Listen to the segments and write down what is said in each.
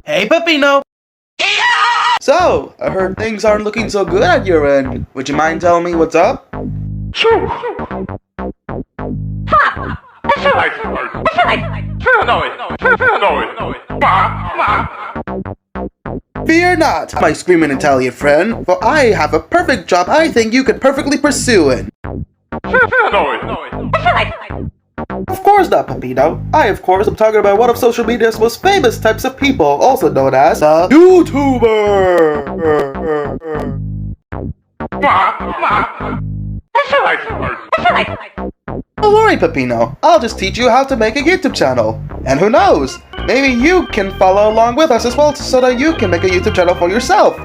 Hey, Peppino! So, I heard things aren't looking so good at your end. Would you mind telling me what's up? Fear not, my screaming Italian friend, for I have a perfect job I think you could perfectly pursue in. Of course not, Peppino. I, of course, am talking about one of social media's most famous types of people, also known as a YouTuber! Don't worry, Peppino. I'll just teach you how to make a YouTube channel. And who knows? Maybe you can follow along with us as well so that you can make a YouTube channel for yourself.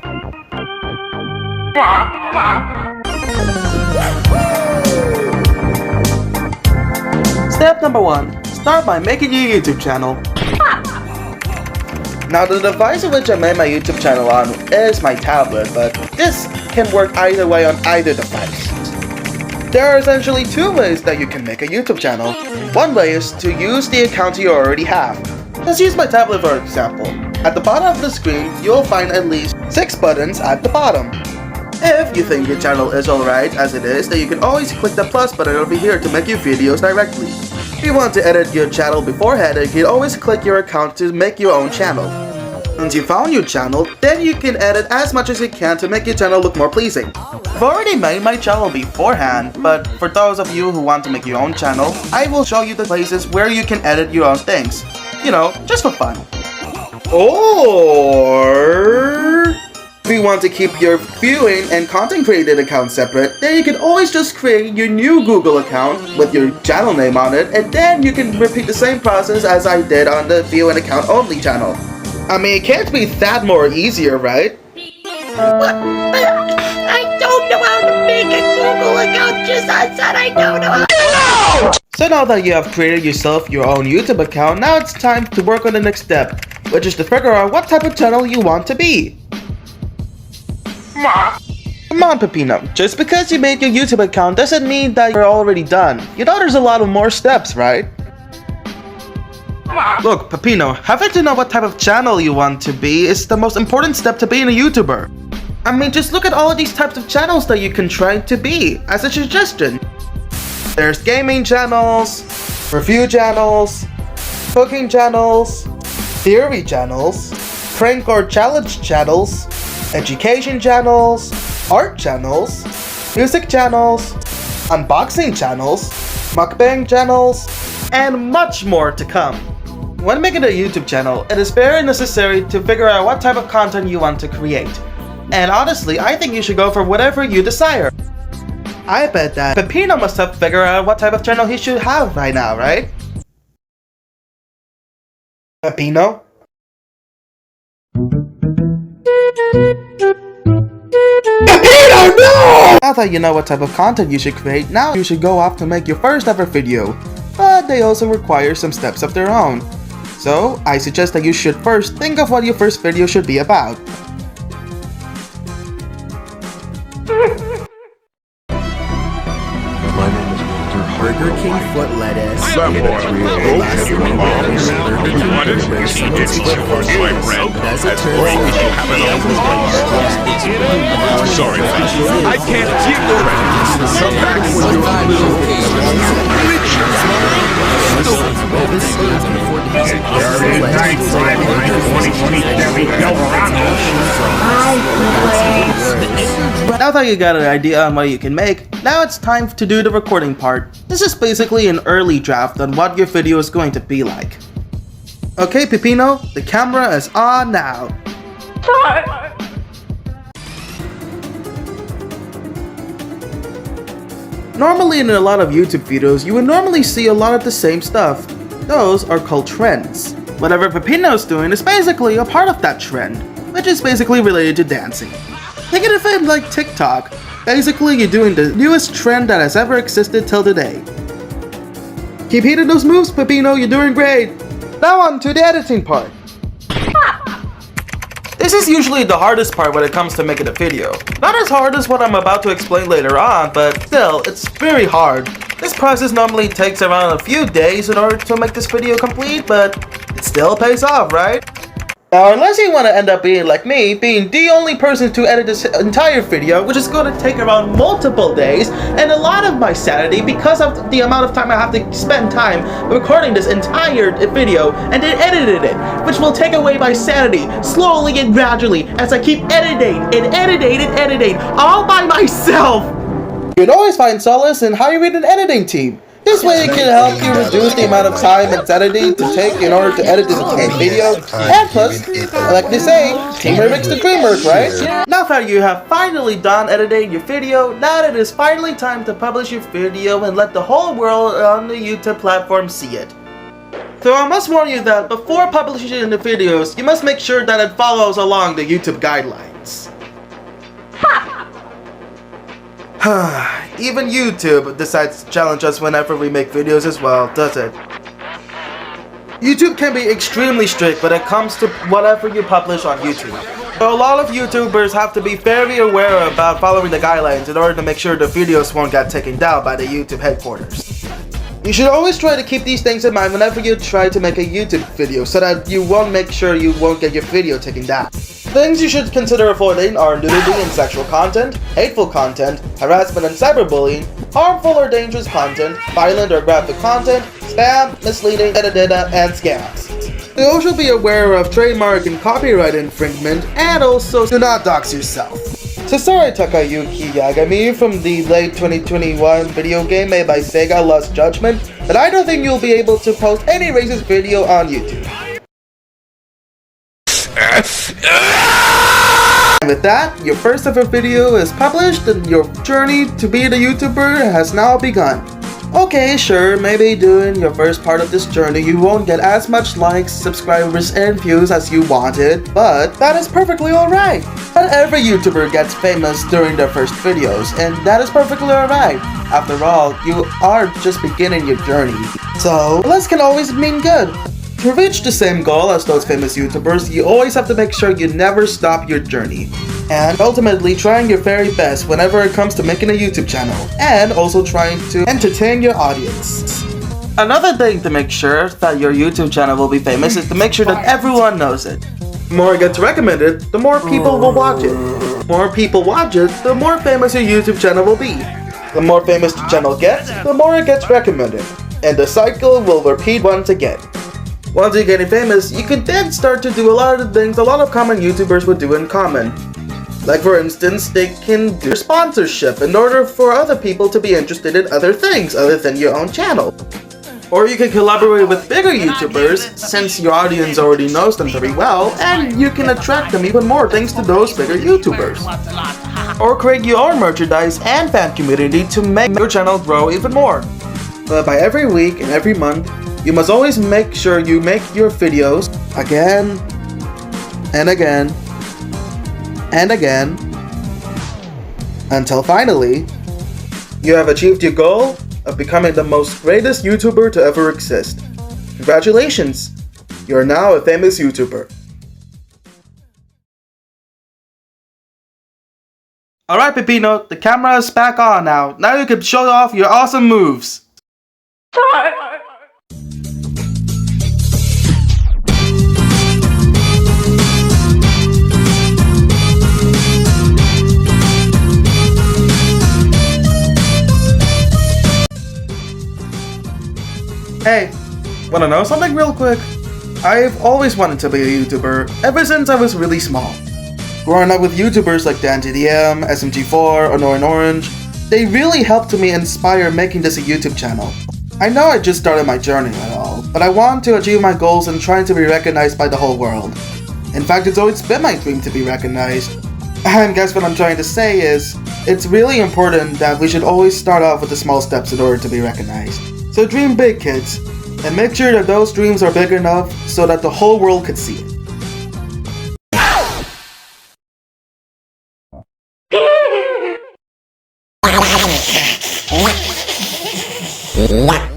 Step number 1. Start by making your YouTube channel. Now the device in which I made my YouTube channel on is my tablet, but this can work either way on either device. There are essentially two ways that you can make a YouTube channel. One way is to use the account you already have. Let's use my tablet for example. At the bottom of the screen, you'll find at least 6 buttons at the bottom. If you think your channel is alright as it is, then you can always click the plus button over here to make your videos directly. If you want to edit your channel beforehand, you can always click your account to make your own channel. Once you found your channel, then you can edit as much as you can to make your channel look more pleasing. I've already made my channel beforehand, but for those of you who want to make your own channel, I will show you the places where you can edit your own things. You know, just for fun. Or if you want to keep your viewing and content created account separate, then you can always just create your new Google account with your channel name on it, and then you can repeat the same process as I did on the view and account only channel. I mean, it can't be that more easier, right? But I don't know how to make a Google account, JustHassan, I don't know how to. So now that you have created yourself your own YouTube account, now it's time to work on the next step, which is to figure out what type of channel you want to be. Come on, Peppino. Just because you made your YouTube account doesn't mean that you're already done. You know there's a lot of more steps, right? Look, Peppino, having to know what type of channel you want to be is the most important step to being a YouTuber. I mean, just look at all of these types of channels that you can try to be, as a suggestion. There's gaming channels, review channels, cooking channels, theory channels, prank or challenge channels, education channels, art channels, music channels, unboxing channels, mukbang channels, and much more to come. When making a YouTube channel, it is very necessary to figure out what type of content you want to create. And honestly, I think you should go for whatever you desire. I bet that Peppino must have figured out what type of channel he should have by now, right? Peppino? Peppino, no! Now that you know what type of content you should create, now you should go off to make your first ever video. But they also require some steps of their own. So, I suggest that you should first think of what your first video should be about. My name is Walter Burger King foot lettuce. That boy. As it turns out, Sorry, I can't keep the Now that you got an idea on what you can make, now it's time to do the recording part. This is basically an early draft on what your video is going to be like. Okay, Peppino, the camera is on now. Normally in a lot of YouTube videos, you would normally see a lot of the same stuff. Those are called trends. Whatever Peppino's doing is basically a part of that trend, which is basically related to dancing. Think of it like TikTok. Basically, you're doing the newest trend that has ever existed till today. Keep hitting those moves, Peppino, you're doing great! Now on to the editing part. This This is usually the hardest part when it comes to making a video. Not as hard as what I'm about to explain later on, but still, it's very hard. This process normally takes around a few days in order to make this video complete, but it still pays off, right? Now, unless you want to end up being like me, being the only person to edit this entire video, which is going to take around multiple days and a lot of my sanity because of the amount of time I have to spend time recording this entire video and then editing it, which will take away my sanity slowly and gradually as I keep editing and editing all by myself. You can always find solace in hiring an editing team. This way it can help you reduce the amount of time and sanity to take in order to edit this entire video. And plus, like they say, teamwork makes the dream work, right? Now that you have finally done editing your video, now it is finally time to publish your video and let the whole world on the YouTube platform see it. So I must warn you that before publishing the videos, you must make sure that it follows along the YouTube guidelines. Even YouTube decides to challenge us whenever we make videos as well, does it? YouTube can be extremely strict when it comes to whatever you publish on YouTube. So a lot of YouTubers have to be very aware about following the guidelines in order to make sure the videos won't get taken down by the YouTube headquarters. You should always try to keep these things in mind whenever you try to make a YouTube video so that you won't make sure you won't get your video taken down. Things you should consider avoiding are nudity and sexual content, hateful content, harassment and cyberbullying, harmful or dangerous content, violent or graphic content, spam, misleading, metadata, and scams. You also be aware of trademark and copyright infringement, and also do not dox yourself. So sorry Takayuki Yagami from the late 2021 video game made by Sega Lost Judgment, but I don't think you'll be able to post any racist video on YouTube. And with that, your first ever video is published and your journey to be a YouTuber has now begun. Okay, sure, maybe during your first part of this journey you won't get as much likes, subscribers, and views as you wanted, but that is perfectly alright. Not every YouTuber gets famous during their first videos, and that is perfectly alright. After all, you are just beginning your journey. So, less can always mean good. To reach the same goal as those famous YouTubers, you always have to make sure you never stop your journey. And ultimately trying your very best whenever it comes to making a YouTube channel, and also trying to entertain your audience. Another thing to make sure that your YouTube channel will be famous is to make sure that everyone knows it. The more it gets recommended, the more people will watch it. The more people watch it, the more famous your YouTube channel will be. The more famous the channel gets, the more it gets recommended. And the cycle will repeat once again. Once you're getting famous, you can then start to do a lot of the things a lot of common YouTubers would do in common. Like for instance, they can do sponsorship in order for other people to be interested in other things other than your own channel. Or you can collaborate with bigger YouTubers, since your audience already knows them very well, and you can attract them even more thanks to those bigger YouTubers. Or create your own merchandise and fan community to make your channel grow even more. But by every week and every month, you must always make sure you make your videos again and again and again until finally you have achieved your goal of becoming the most greatest YouTuber to ever exist. Congratulations! You are now a famous YouTuber. Alright Peppino, the camera is back on now. Now you can show off your awesome moves. Hey, wanna know something real quick? I've always wanted to be a YouTuber ever since I was really small. Growing up with YouTubers like DanTDM, SMG4, or Northern Orange, they really helped me inspire making this a YouTube channel. I know I just started my journey and all, but I want to achieve my goals and trying to be recognized by the whole world. In fact, it's always been my dream to be recognized. And guess what I'm trying to say is, it's really important that we should always start off with the small steps in order to be recognized. So dream big, kids, and make sure that those dreams are big enough so that the whole world could see it.